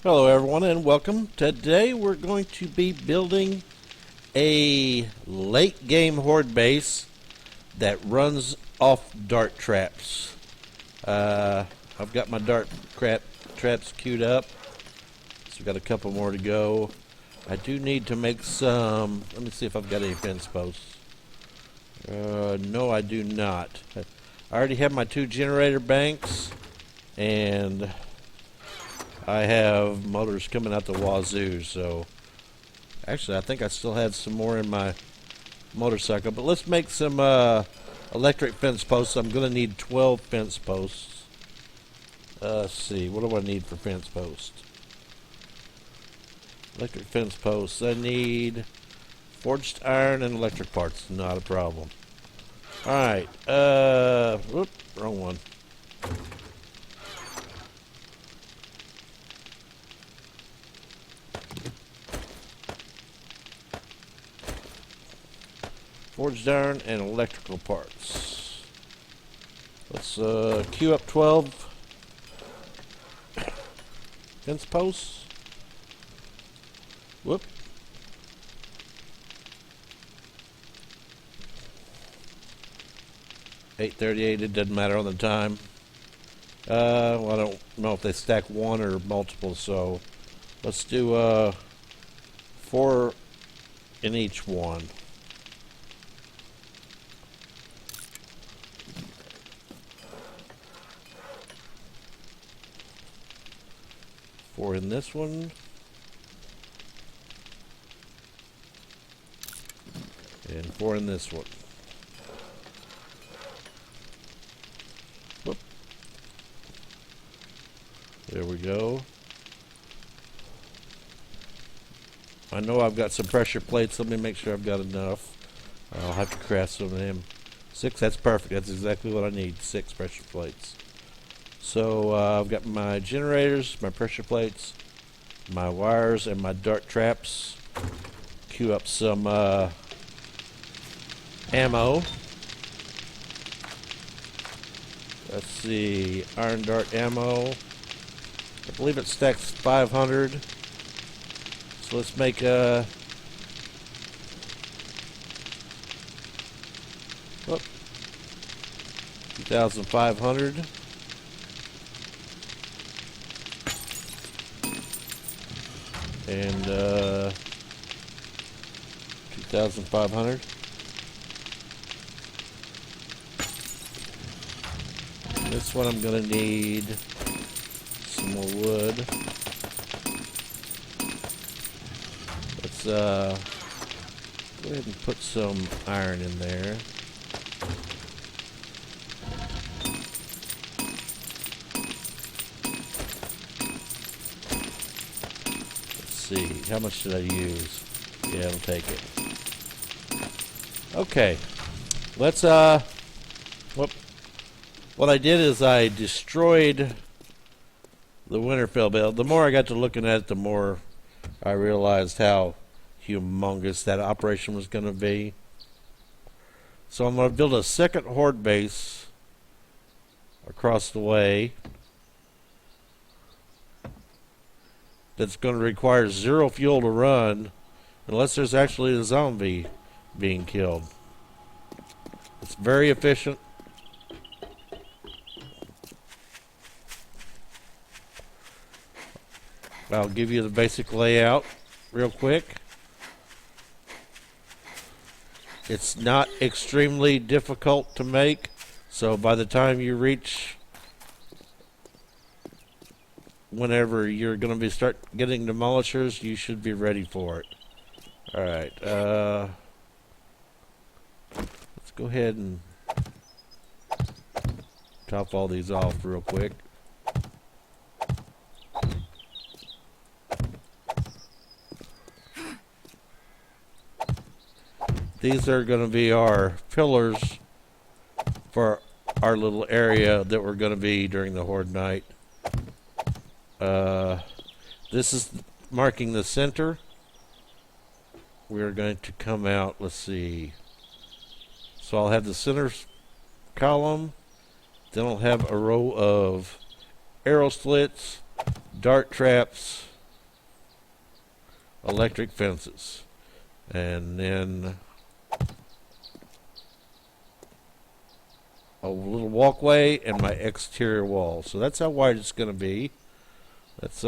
Hello everyone and welcome. Today we're going to be building a late game horde base that runs off dart traps. I've got my dart traps queued up, so we've got a couple more to go. I do need to make some, let me see if I've got any fence posts. No, I do not. I already have my 2 generator banks, and I have motors coming out the wazoo, so actually I think I still have some more in my motorcycle, but let's make some electric fence posts. I'm going to need 12 fence posts. Let's see, what do I need for fence posts? Electric fence posts, I need forged iron and electric parts, not a problem. Alright, whoop, wrong one. Forged iron and electrical parts. Let's queue up 12 fence posts. Whoop. $838, it doesn't matter on the time. Well, I don't know if they stack one or multiple, so let's do 4 in each one. Four in this one. And 4 in this one. Whoop. There we go. I know I've got some pressure plates. Let me make sure I've got enough. I'll have to craft some of them. 6, that's perfect. That's exactly what I need. 6 pressure plates. So I've got my generators, my pressure plates, my wires, and my dart traps. Queue up some ammo. Let's see, iron dart ammo. I believe it stacks 500. So let's make a 2,500. And 2,500. This one I'm gonna need some more wood. Let's go ahead and put some iron in there. See, how much did I use? Yeah, I'll take it. Okay, let's whoop. What I did is I destroyed the Winterfell build. The more I got to looking at it, the more I realized how humongous that operation was going to be. So I'm going to build a second horde base across the way that's going to require 0 fuel to run unless there's actually a zombie being killed. It's very efficient. I'll give you the basic layout real quick. It's not extremely difficult to make, so by the time you reach whenever you're going to be start getting demolishers, you should be ready for it. Alright, let's go ahead and top all these off real quick. These are going to be our pillars for our little area that we're going to be during the horde night. This is marking the center. We're going to come out, let's see. So I'll have the center column, then I'll have a row of arrow slits, dart traps, electric fences. And then a little walkway and my exterior wall. So that's how wide it's going to be. Let's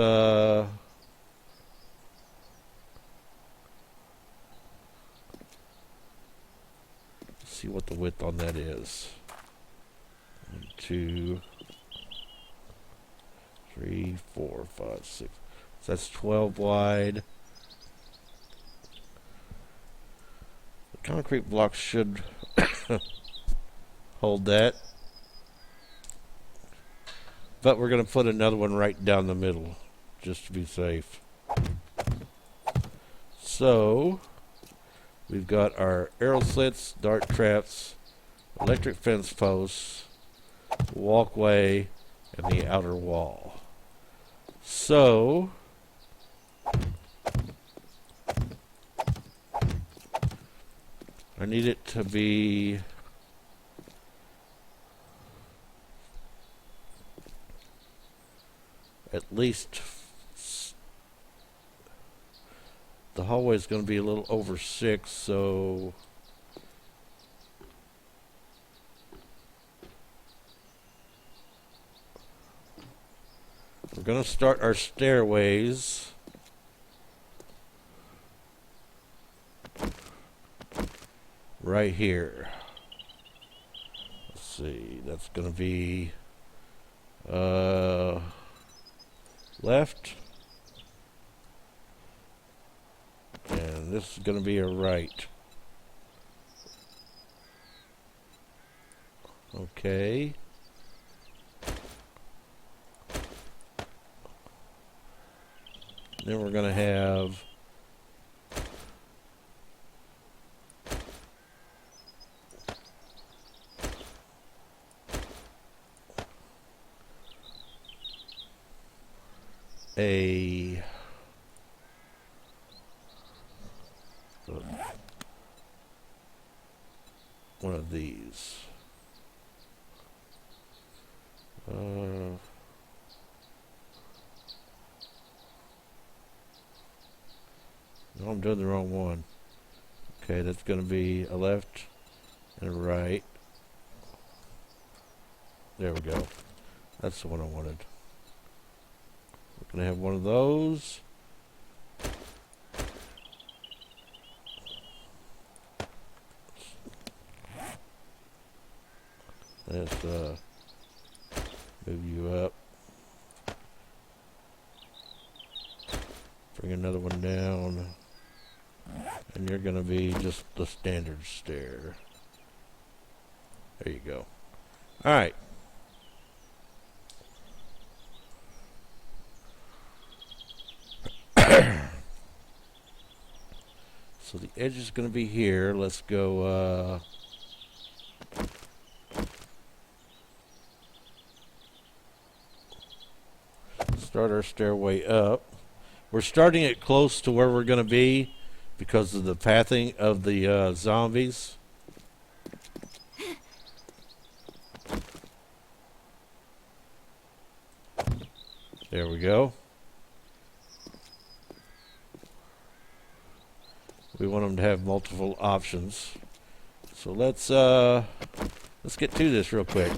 see what the width on that is. 1, 2, 3, 4, 5, 6. So that's 12 wide. The concrete blocks should hold that. But we're going to put another one right down the middle, just to be safe. So we've got our arrow slits, dart traps, electric fence posts, walkway, and the outer wall. So I need it to be at least, the hallway is going to be a little over 6, so we're going to start our stairways right here. Let's see, that's going to be left, and this is going to be a right. Okay. Then we're going to have one of these. No, I'm doing the wrong one. Okay, that's going to be a left and a right. There we go. That's the one I wanted. We're going to have one of those. Let's move you up. Bring another one down. And you're going to be just the standard stair. There you go. Alright. So the edge is going to be here. Let's go start our stairway up. We're starting it close to where we're going to be because of the pathing of the zombies. There we go. We want them to have multiple options. So let's get to this real quick.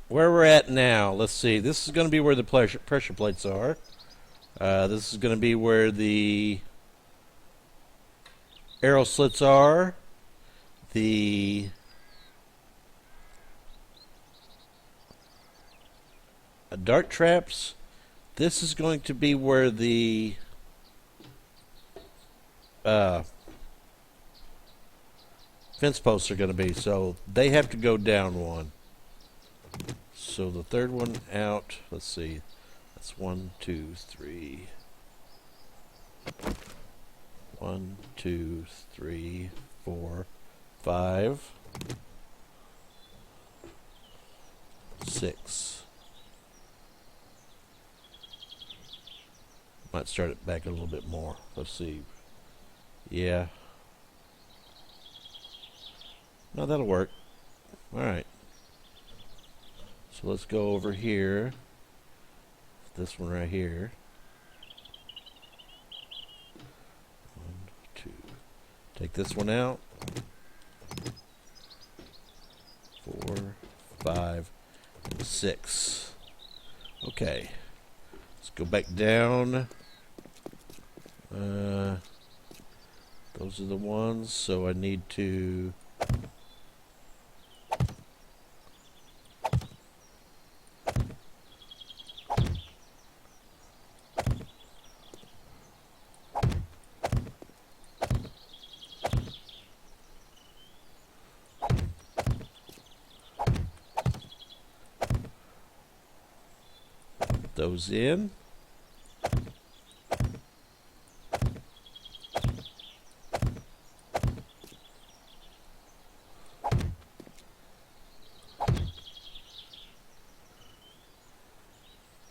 where we're at now, let's see. This is going to be where the pressure plates are. This is going to be where the arrow slits are. The dart traps. This is going to be where the fence posts are going to be. So they have to go down one. So the third one out, let's see. That's 1, 2, 3. 1, 2, 3, 4, 5, 6. Might start it back a little bit more. Let's see. Yeah. No, that'll work. Alright. So let's go over here. This one right here. 1, 2. Take this one out. 4, 5, and 6. Okay. Let's go back down. Those are the ones, so I need to those in.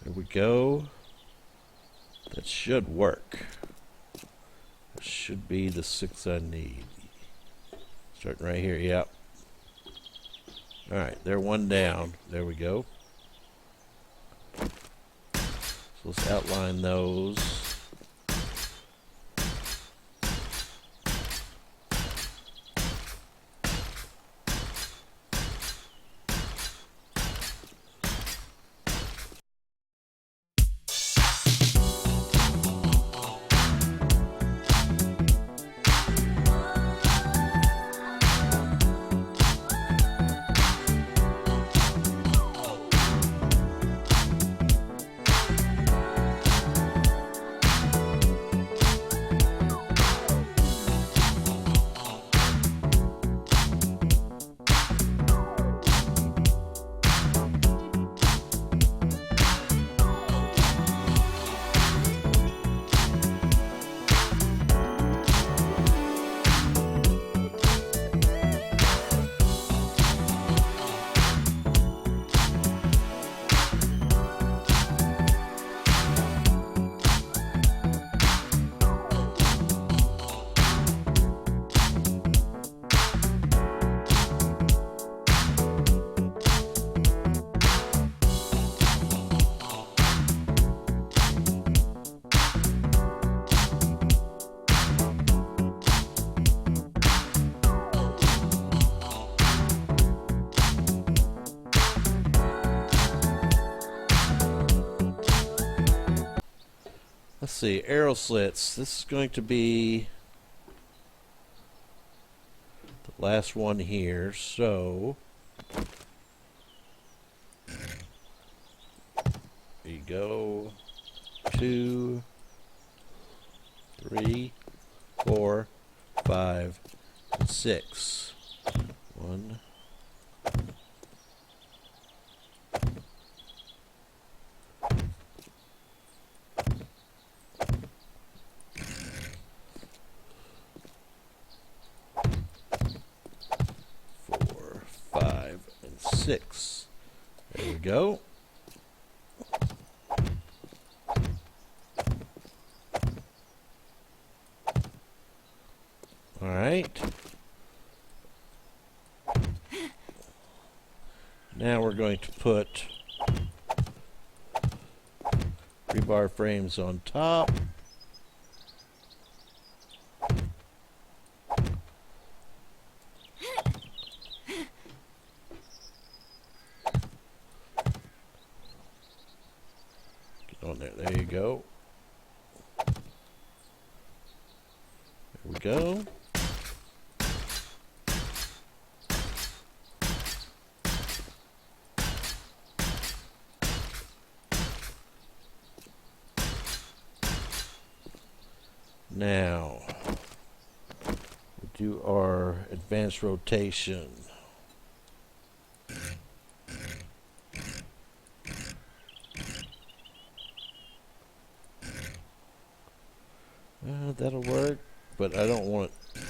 There we go. That should work. That should be the 6 I need. Starting right here, yep. Alright, they're one down. There we go. So let's outline those. Let's see, arrow slits. This is going to be the last one here, so there you go. 2, 3, 4, 5, 6. 1, 6. There we go. All right. Now we're going to put rebar frames on top. on there. There you go. There we go. Now, we do our advanced rotation. That'll work, but I don't want it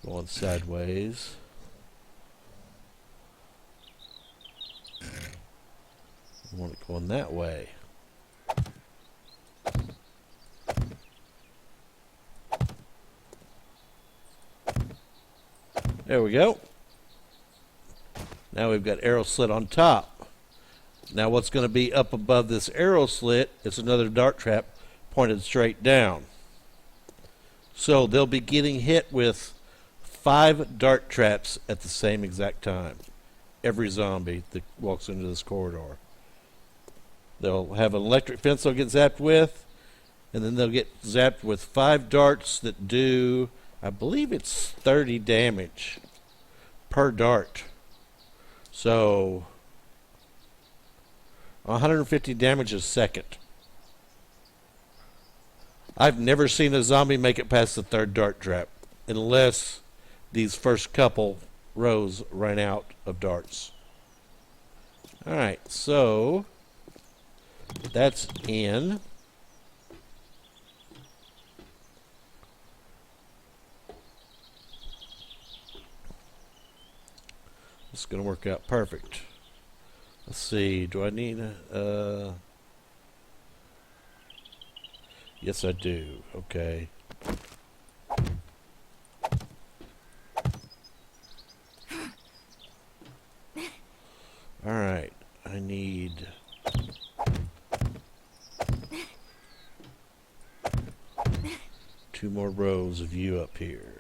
going sideways. I want it going that way. There we go. Now we've got arrow slit on top. Now what's going to be up above this arrow slit is another dart trap pointed straight down. So they'll be getting hit with 5 dart traps at the same exact time. Every zombie that walks into this corridor. They'll have an electric fence they'll get zapped with, and then they'll get zapped with 5 darts that do, I believe it's 30 damage per dart. So 150 damage a second. I've never seen a zombie make it past the 3rd dart trap unless these first couple rows ran out of darts. Alright, so that's in. It's going to work out perfect. Let's see, do I need a... Yes, I do. Okay. Alright, I need... 2 more rows of you up here.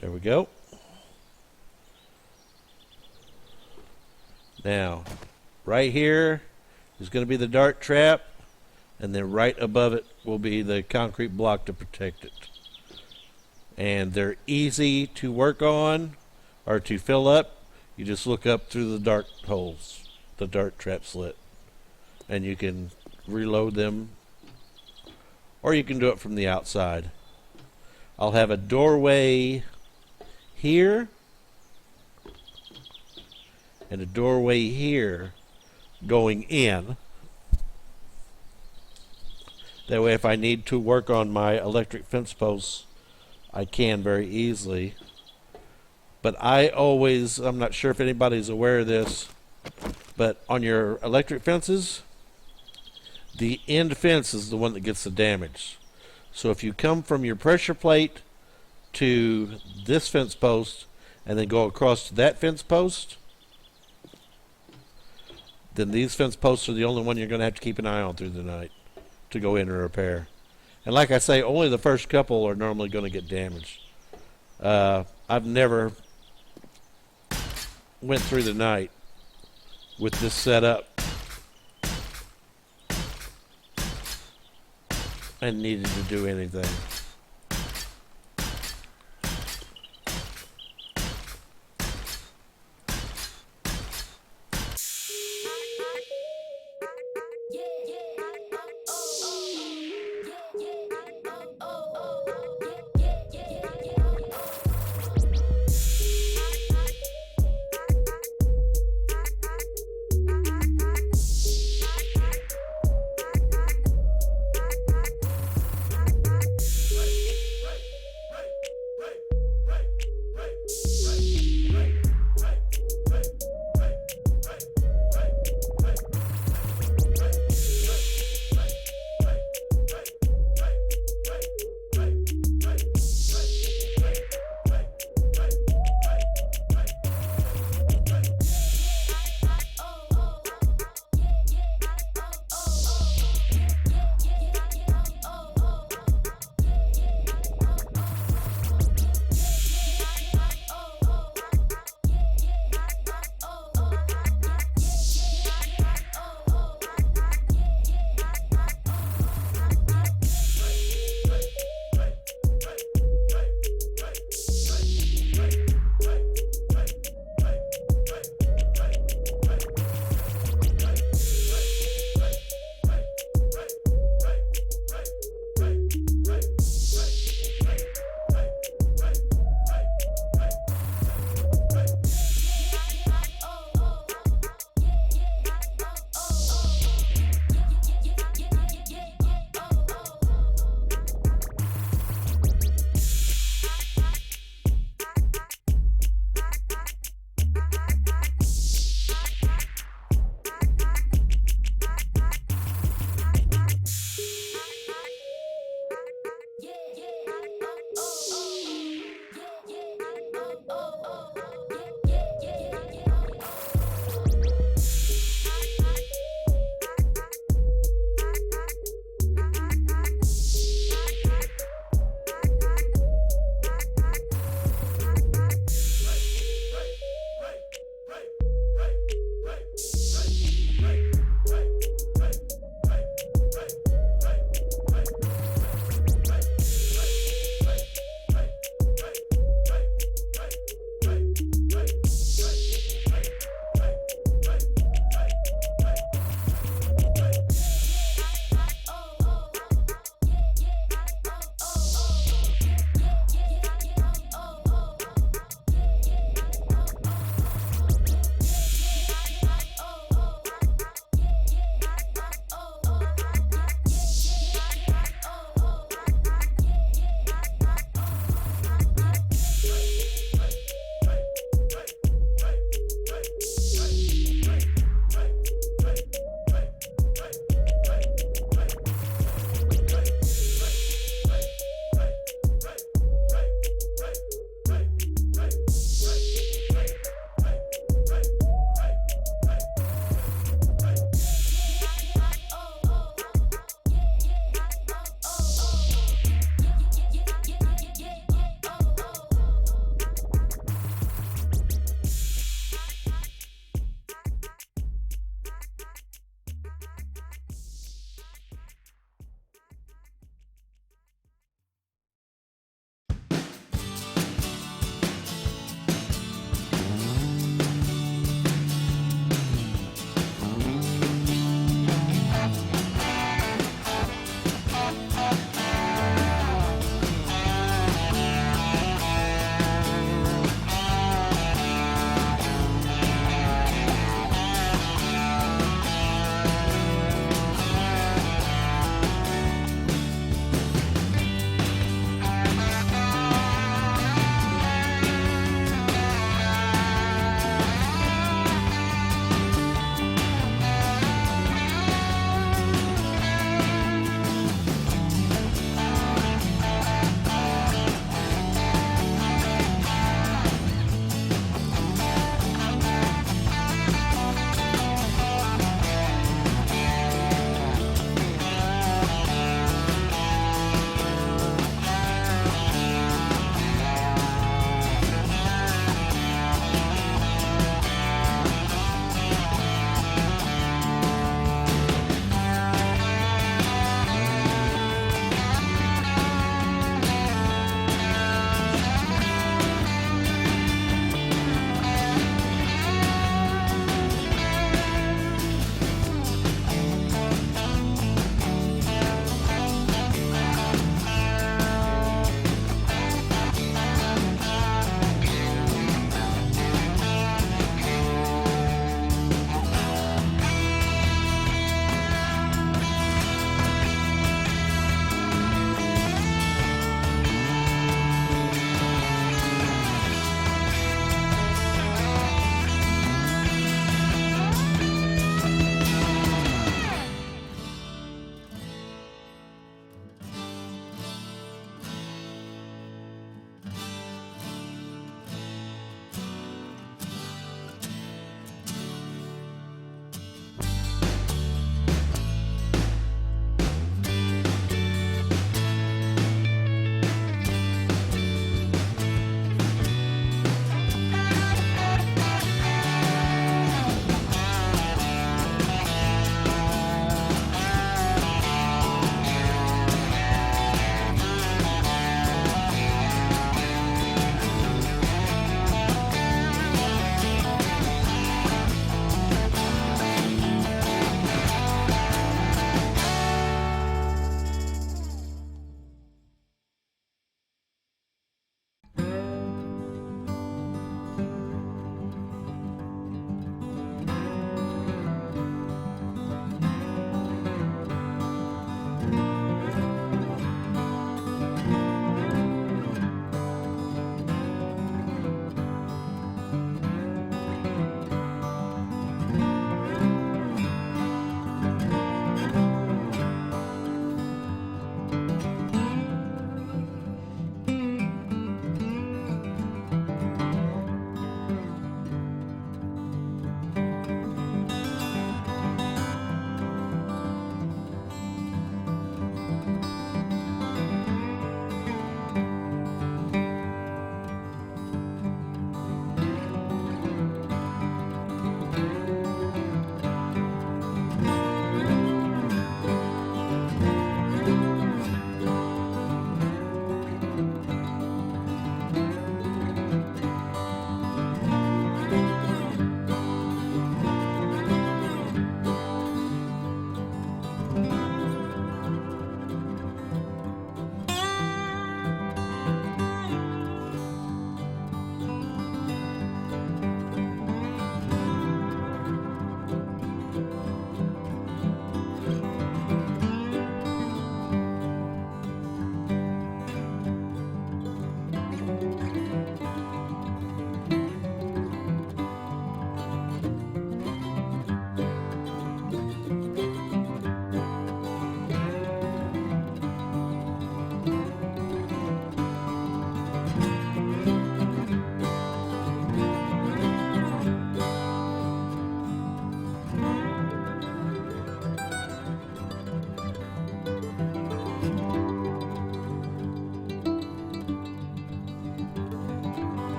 There we go. Now, right here is going to be the dart trap, and then right above it will be the concrete block to protect it. And they're easy to work on or to fill up. You just look up through the dart holes, the dart trap slit, and you can reload them, or you can do it from the outside. I'll have a doorway here and a doorway here going in. That way if I need to work on my electric fence posts, I can very easily. But I'm not sure if anybody's aware of this, but on your electric fences, the end fence is the one that gets the damage. So if you come from your pressure plate to this fence post and then go across to that fence post, then these fence posts are the only one you're going to have to keep an eye on through the night to go in and repair. And like I say, only the first couple are normally going to get damaged. I've never went through the night with this setup and needed to do anything.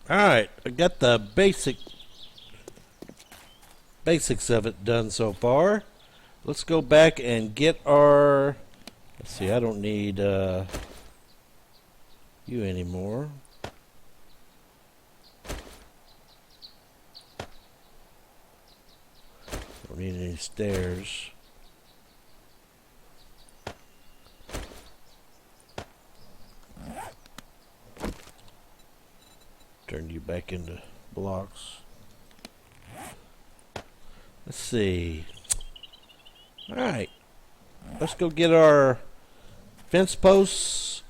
Alright, I got the basics of it done so far. Let's go back and get our... Let's see, I don't need you anymore. Don't need any stairs. Turn you back into blocks. Let's see. Alright. Let's go get our fence posts,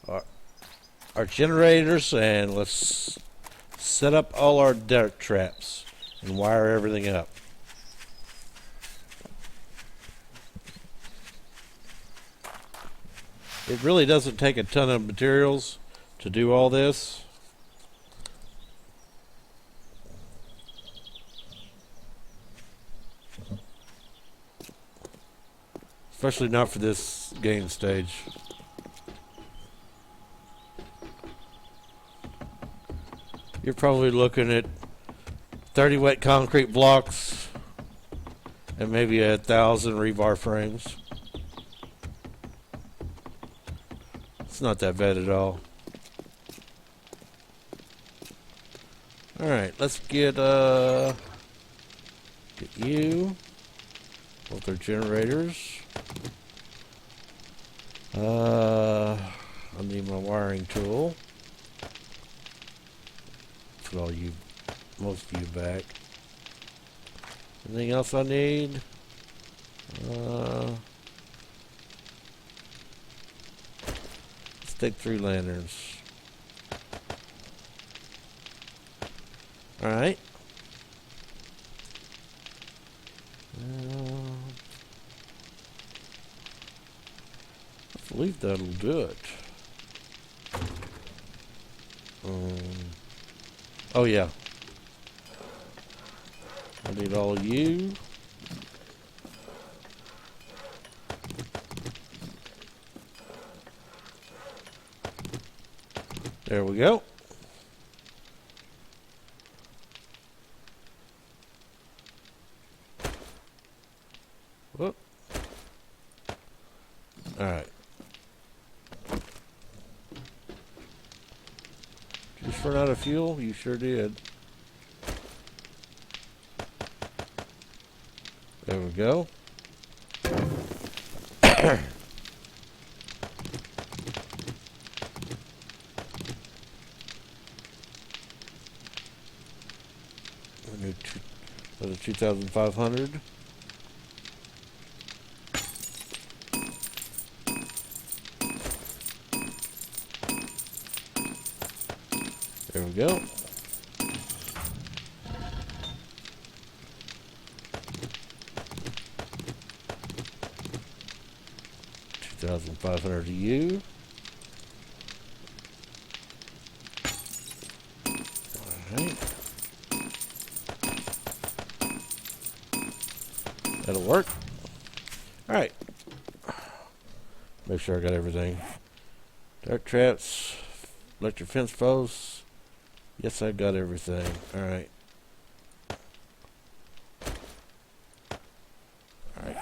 our generators, and let's set up all our dirt traps and wire everything up. It really doesn't take a ton of materials to do all this. Especially not for this game stage. You're probably looking at 30 wet concrete blocks and maybe 1,000 rebar frames. It's not that bad at all. Alright, let's get you. Both our generators. I need my wiring tool. Put all you, most of you back. Anything else I need? Let's take 3 lanterns. Alright. I believe that'll do it. Oh yeah. I need all of you. There we go. Whoop. All right. Just run out of fuel? You sure did. There we go. Another 2,500. There we go. $2,500 to you. All right. That'll work. All right. Make sure I got everything. Dirt traps, electric fence posts. Yes, I got everything. All right. All right.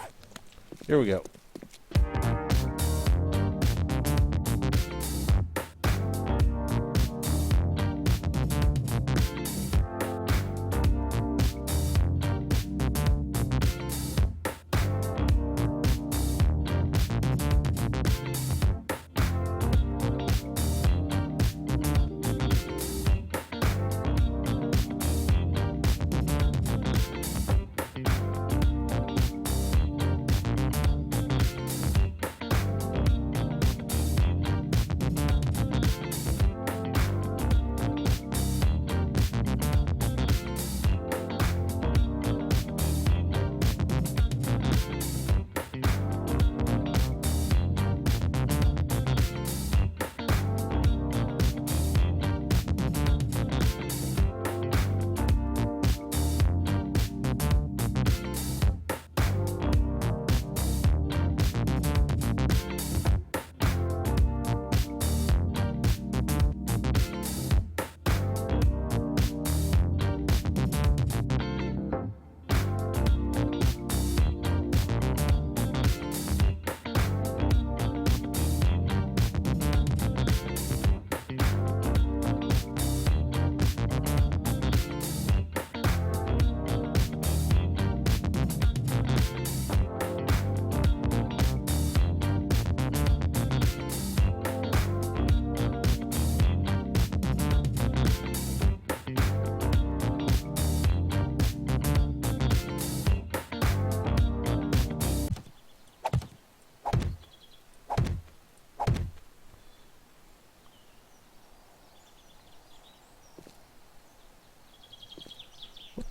Here we go.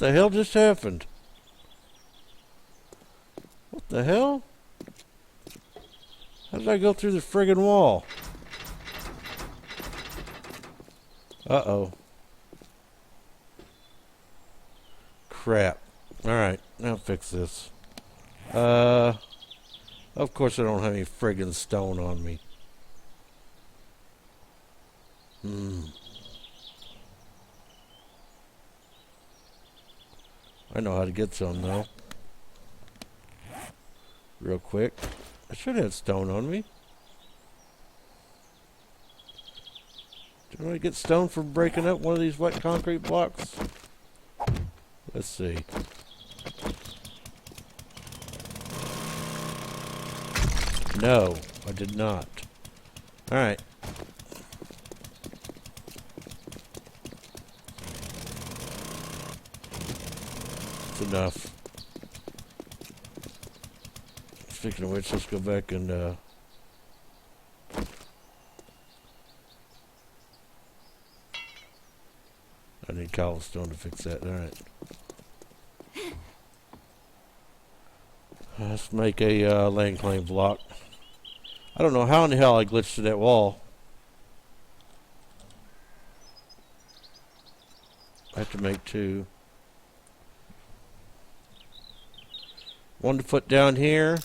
the hell just happened? What the hell? How did I go through the friggin' wall? Uh-oh. Crap. Alright, now fix this. Of course I don't have any friggin' stone on me. I know how to get some, though. Real quick. I should have stone on me. Did I get stone for breaking up one of these wet concrete blocks? Let's see. No, I did not. Alright. That's enough. Speaking of which, let's go back and I need cobblestone to fix that. Alright. Let's make a land claim block. I don't know how in the hell I glitched to that wall. I have to make two. One to put down here,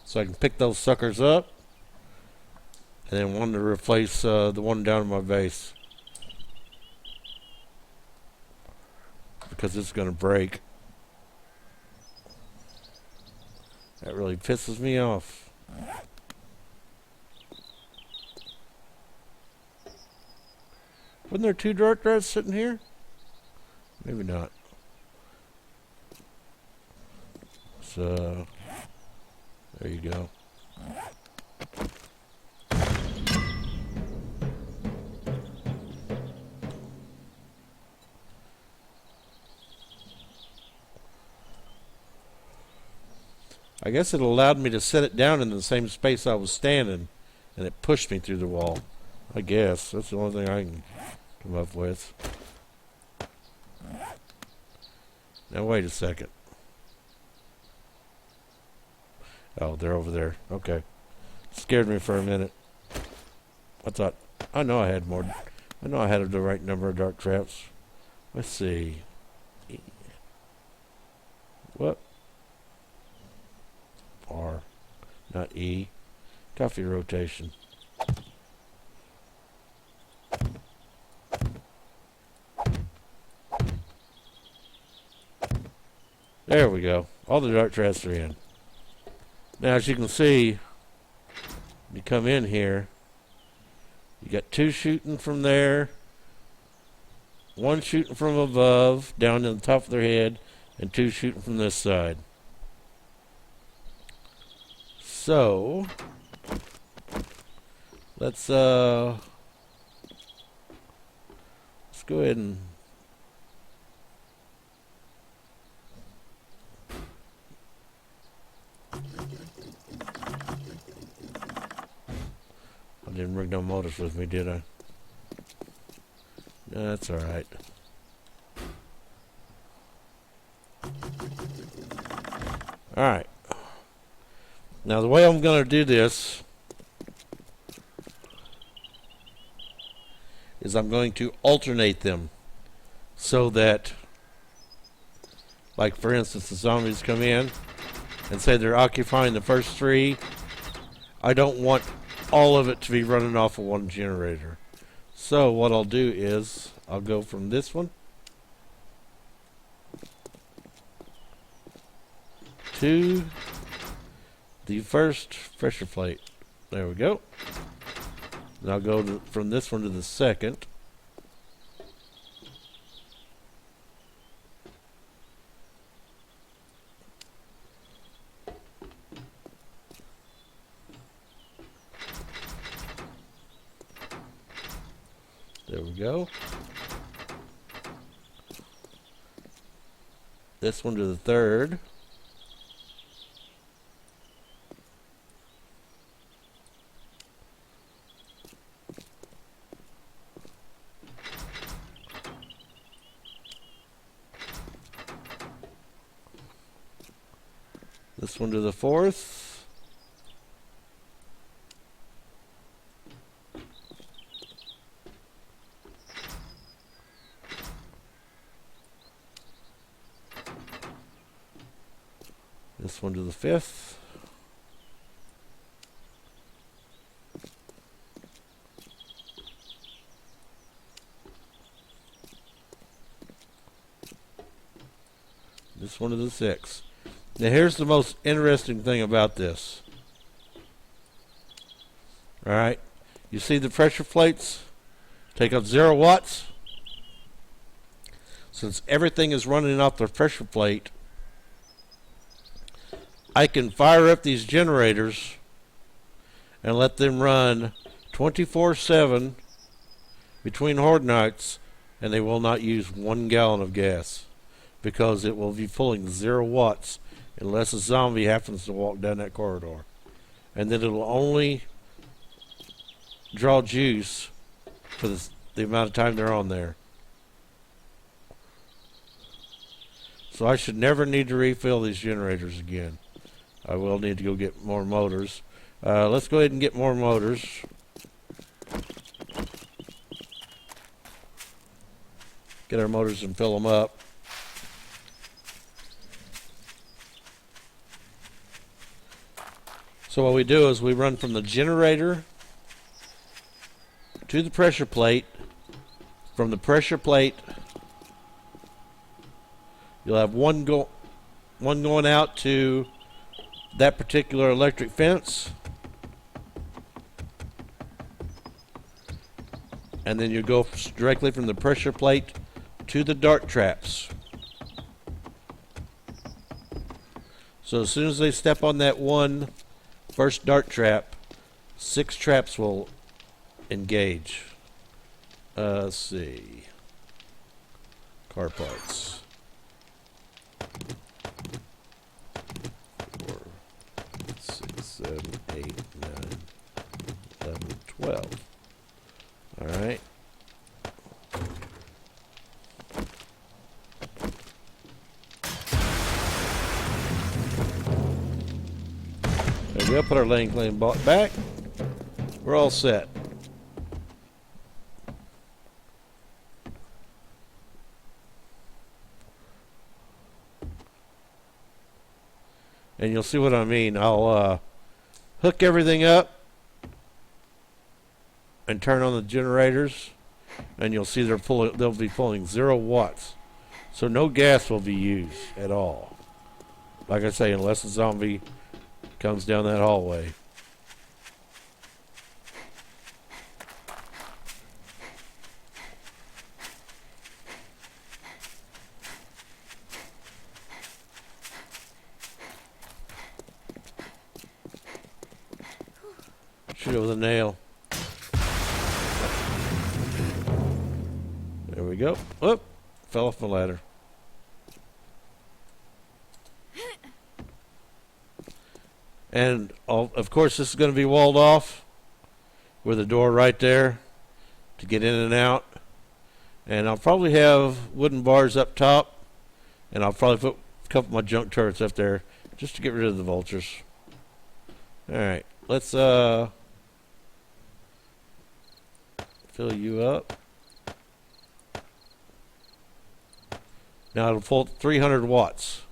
so I can pick those suckers up, and then one to replace the one down in my base, because it's going to break. That really pisses me off. Wasn't there two dart drives sitting here? Maybe not. So, there you go. I guess it allowed me to set it down in the same space I was standing, and it pushed me through the wall. I guess that's the only thing I can come up with. Now wait a second. Oh, they're over there. Okay. Scared me for a minute. I thought, I know I had more. I know I had the right number of dart traps. Let's see. What? R, not E. Copy rotation. There we go. All the dart traps are in. Now, as you can see, you come in here, you got two shooting from there, one shooting from above, down to the top of their head, and two shooting from this side. So, let's go ahead and I didn't bring no motors with me, did I? No, that's alright. Alright. Now the way I'm going to do this is I'm going to alternate them so that, like for instance, the zombies come in and say they're occupying the first three. I don't want all of it to be running off of one generator. So what I'll do is I'll go from this one to the first pressure plate. There we go. And I'll go from this one to the second. There we go. This one to the third. This one to the fourth. This one to the fifth. This one to the sixth. Now here's the most interesting thing about this. Alright, you see the pressure plates take up 0 watts? Since everything is running off the pressure plate, I can fire up these generators and let them run 24/7 between Horde nights, and they will not use 1 gallon of gas, because it will be pulling 0 watts unless a zombie happens to walk down that corridor. And then it'll only draw juice for the amount of time they're on there. So I should never need to refill these generators again. I will need to go get more motors. Let's go ahead and get more motors. Get our motors and fill them up. So what we do is we run from the generator to the pressure plate. From the pressure plate, you'll have one going out to that particular electric fence, and then you go directly from the pressure plate to the dart traps. So as soon as they step on that first dart trap, 6 traps will engage. Let's see. Car parts. 4, 6, 7, 8, 9, 11, 12. Alright. There we go. Put our lane claim back. We're all set. And you'll see what I mean. I'll hook everything up and turn on the generators, and you'll see they'll be pulling 0 watts. So no gas will be used at all. Like I say, unless a zombie comes down that hallway. Shoot it with a nail. There we go. Whoop! Fell off the ladder. And of course this is going to be walled off with a door right there to get in and out. And I'll probably have wooden bars up top, and I'll probably put a couple of my junk turrets up there just to get rid of the vultures. Alright, let's fill you up. Now it'll pull 300 watts.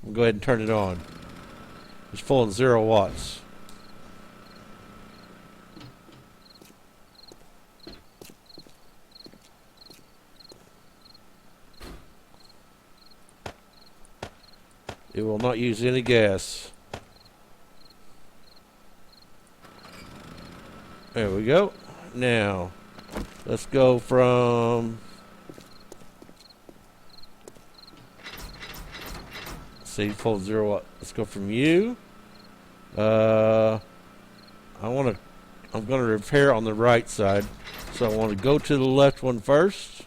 We'll go ahead and turn it on. It's pulling 0 watts. It will not use any gas. There we go. Now, let's go from... See, pulled 0 watt. Let's go from you. I'm gonna repair on the right side, so I want to go to the left one first.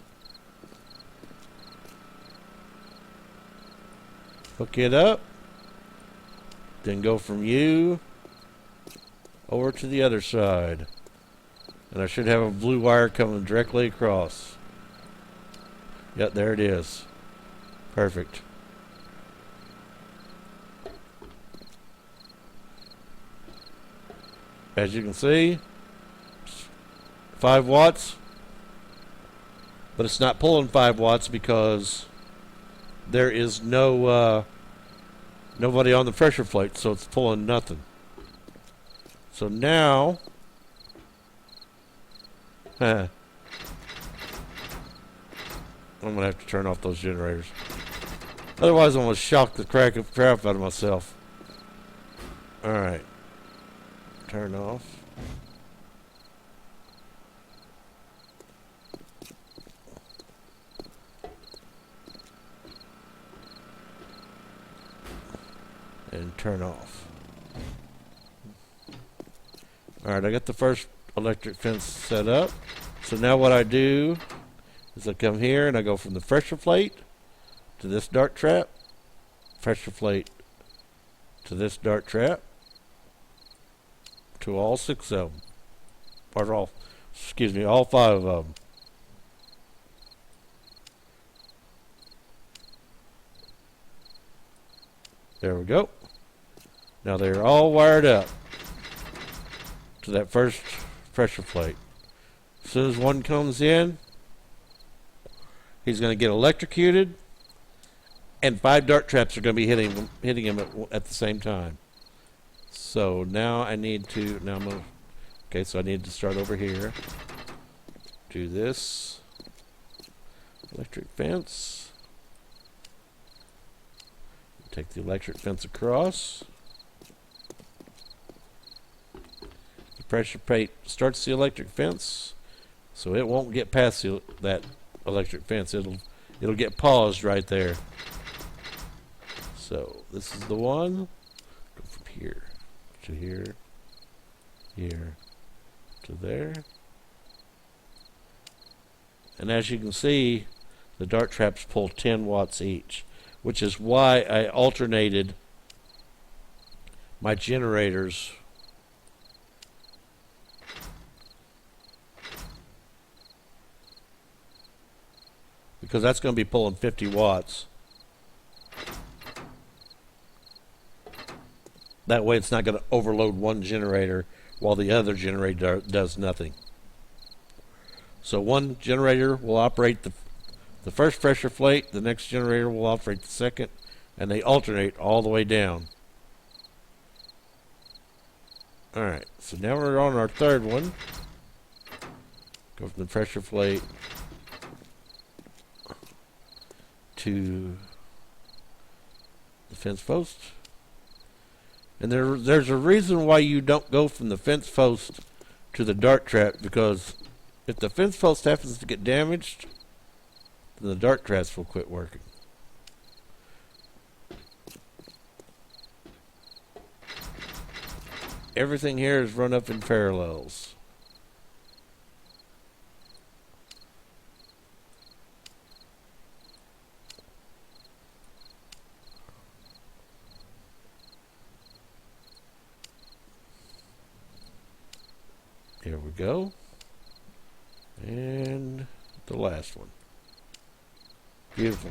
Hook it up. Then go from you over to the other side. And I should have a blue wire coming directly across. Yep, there it is. Perfect. As you can see, 5 watts, but it's not pulling 5 watts because there is nobody on the pressure plate, so it's pulling nothing. So now, I'm gonna have to turn off those generators. Otherwise, I'm gonna shock the crap out of myself. All right, turn off. And turn off. Alright, I got the first electric fence set up. So now what I do is I come here and I go from the pressure plate to this dart trap, pressure plate to this dart trap, to all 6 of them. Or all, excuse me, all 5 of them. There we go. Now they're all wired up to that first pressure plate. As soon as one comes in, he's going to get electrocuted, and 5 dart traps are going to be hitting him at the same time. So now I need to, okay, so I need to start over here. Do this. Electric fence. Take the electric fence across. The pressure plate starts the electric fence, so it won't get past that electric fence. It'll get paused right there. So this is the one. Go from here to here, here to there. And as you can see, the dart traps pull 10 watts each, which is why I alternated my generators because that's going to be pulling 50 watts. That way it's not going to overload one generator while the other generator does nothing. So one generator will operate the first pressure plate, the next generator will operate the second, and they alternate all the way down. Alright, so now we're on our third one. Go from the pressure plate to the fence post. And there's a reason why you don't go from the fence post to the dart trap, because if the fence post happens to get damaged, then the dart traps will quit working. Everything here is run up in parallels. Here we go. And the last one. Beautiful.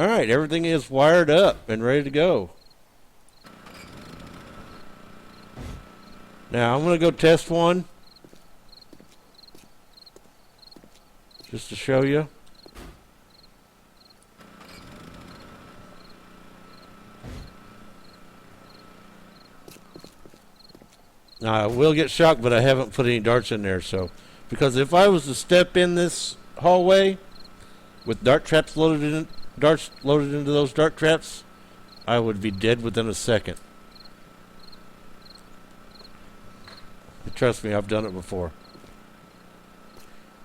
Alright, everything is wired up and ready to go. Now, I'm going to go test one. Just to show you. Now, I will get shocked, but I haven't put any darts in there, so. Because if I was to step in this hallway with dart traps loaded in, darts loaded into those dart traps, I would be dead within a second. But trust me, I've done it before.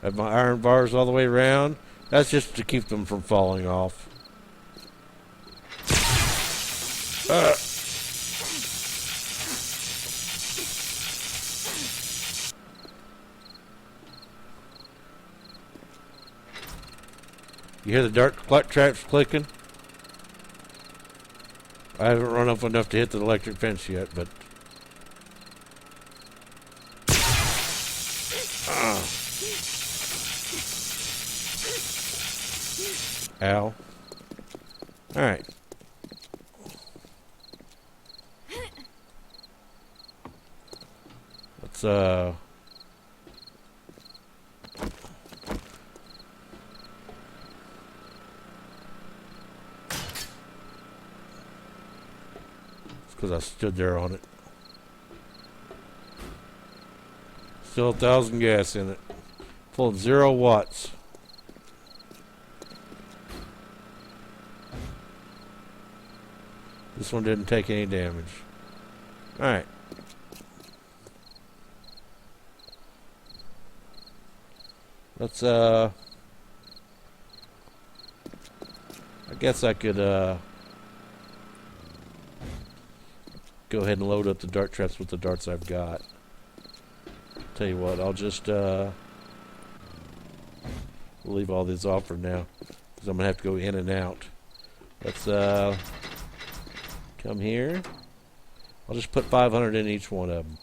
I have my iron bars all the way around. That's just to keep them from falling off. You hear the dart traps clicking? I haven't run up enough to hit the electric fence yet, but... Ow. Alright. Let's, because I stood there on it. Still 1,000 gas in it. Pulled 0 watts. This one didn't take any damage. Alright. Let's, I guess I could, go ahead and load up the dart traps with the darts I've got. Tell you what, I'll just leave all these off for now, because I'm gonna have to go in and out. Let's come here. I'll just put 500 in each one of them.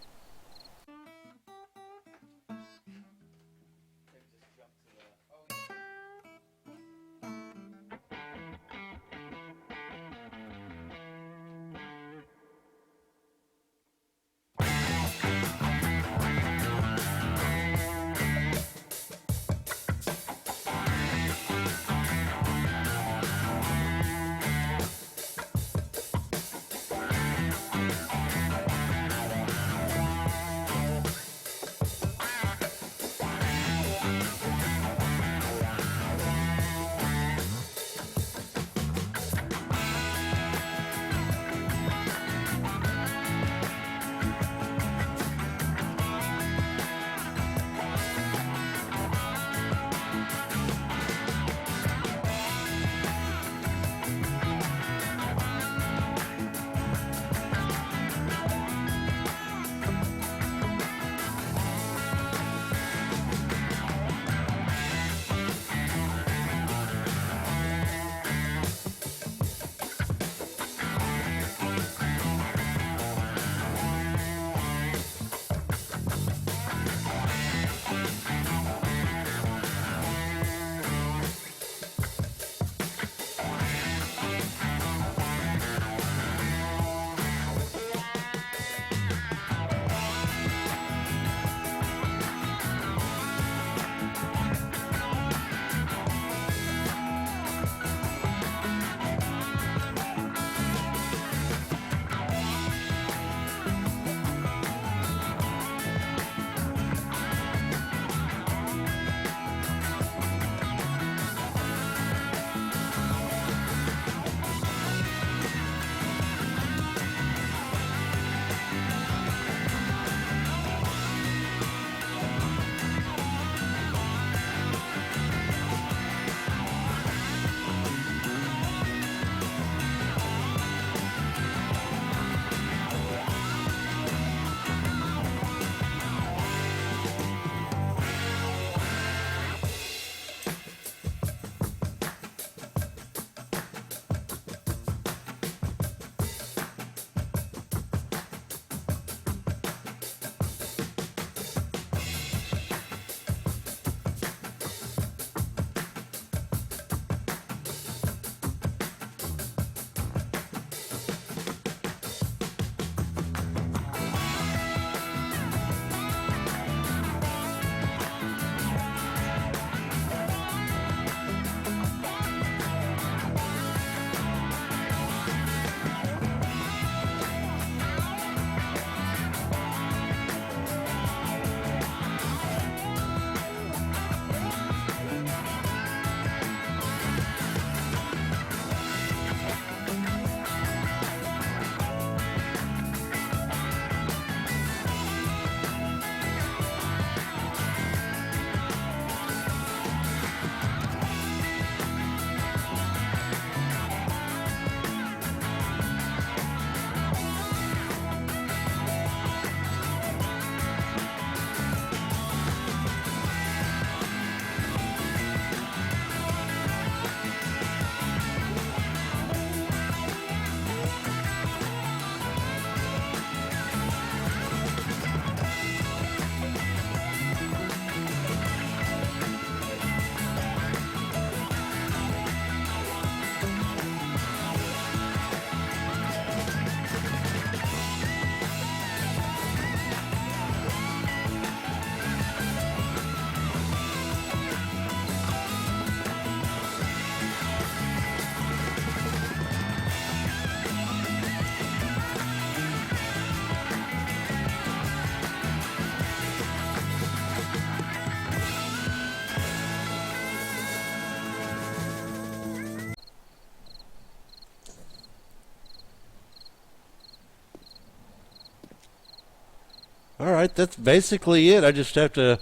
Alright, that's basically it. I just have to...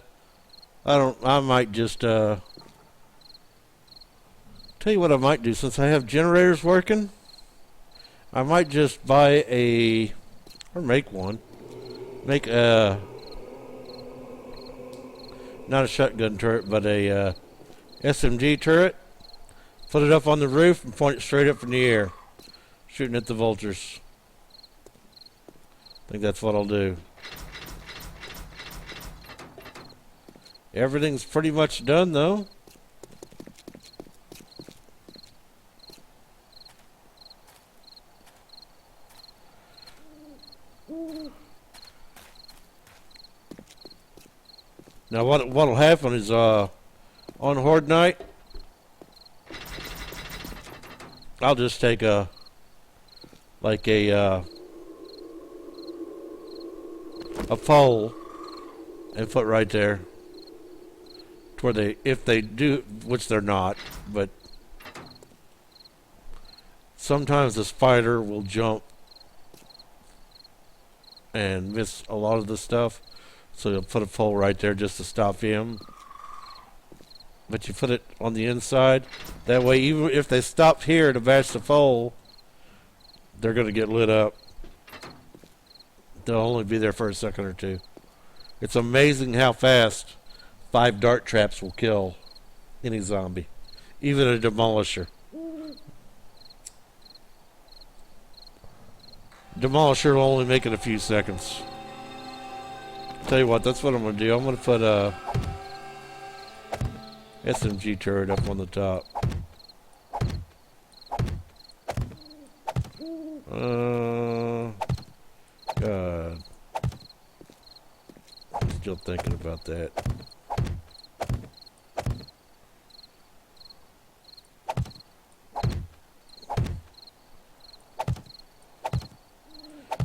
I might just... tell you what I might do. Since I have generators working, I might just buy a... or make one. Make a... not a shotgun turret, but a SMG turret. Put it up on the roof and point it straight up in the air. Shooting at the vultures. I think that's what I'll do. Everything's pretty much done though. Now what'll happen is on Horde night, I'll just take a pole and put right there to where they, if they do, which they're not, but sometimes the spider will jump and miss a lot of the stuff. So you'll put a pole right there just to stop him. But you put it on the inside. That way, even if they stop here to bash the pole, they're going to get lit up. They'll only be there for a second or two. It's amazing how fast 5 dart traps will kill any zombie. Even a Demolisher. Demolisher will only make it a few seconds. Tell you what, that's what I'm going to do. I'm going to put a SMG turret up on the top. God. Still thinking about that.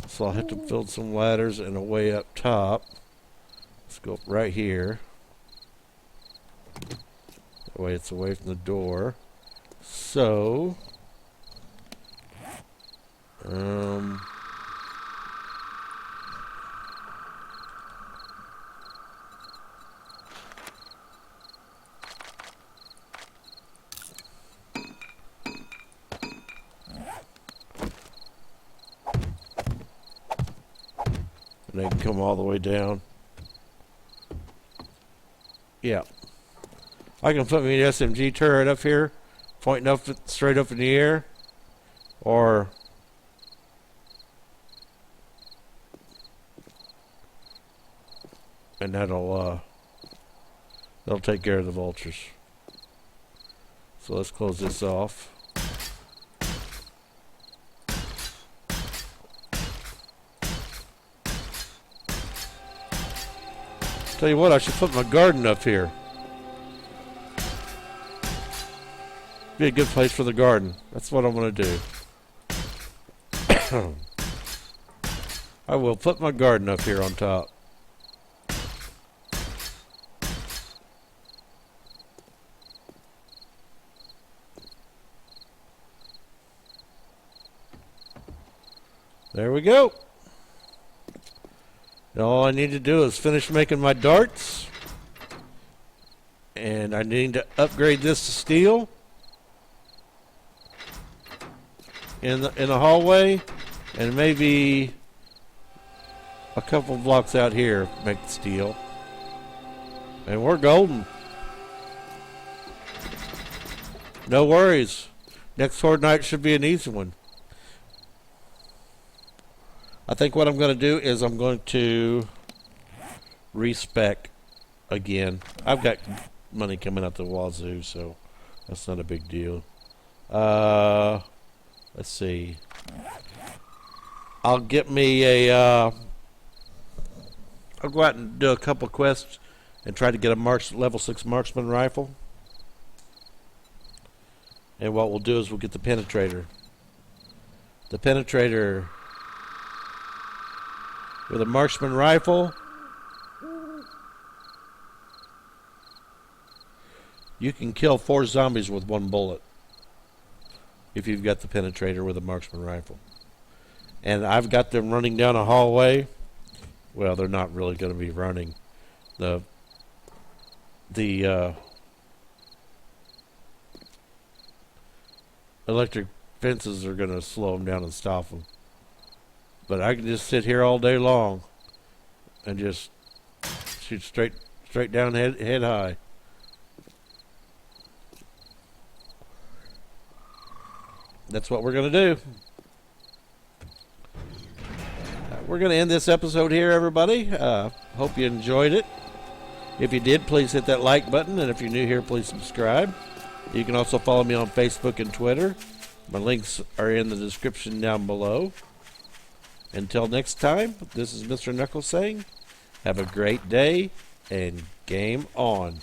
So I'll have to build some ladders and a way up top. Let's go up right here. That way it's away from the door. So... and they can come all the way down. Yeah. I can put me an SMG turret up here, pointing up straight up in the air, or and that'll take care of the vultures. So let's close this off. Tell you what, I should put my garden up here. Be a good place for the garden. That's what I'm going to do. I will put my garden up here on top. There we go. Now all I need to do is finish making my darts. And I need to upgrade this to steel. In the hallway, and maybe a couple blocks out here make the steel, and we're golden. No worries. Next Horde night should be an easy one. I think what I'm going to do is I'm going to respec again. I've got money coming out the wazoo, so that's not a big deal. Let's see. I'll get me a, I'll go out and do a couple quests and try to get a level 6 marksman rifle. And what we'll do is we'll get the penetrator. The penetrator with a marksman rifle. You can kill 4 zombies with 1 bullet. If you've got the penetrator with a marksman rifle. And I've got them running down a hallway well, they're not really going to be running. The electric fences are going to slow them down and stop them. But I can just sit here all day long and just shoot straight down head high. That's what we're going to do. We're going to end this episode here, everybody. Hope you enjoyed it. If you did, please hit that like button. And if you're new here, please subscribe. You can also follow me on Facebook and Twitter. My links are in the description down below. Until next time, this is Mr. Knuckles saying, have a great day and game on.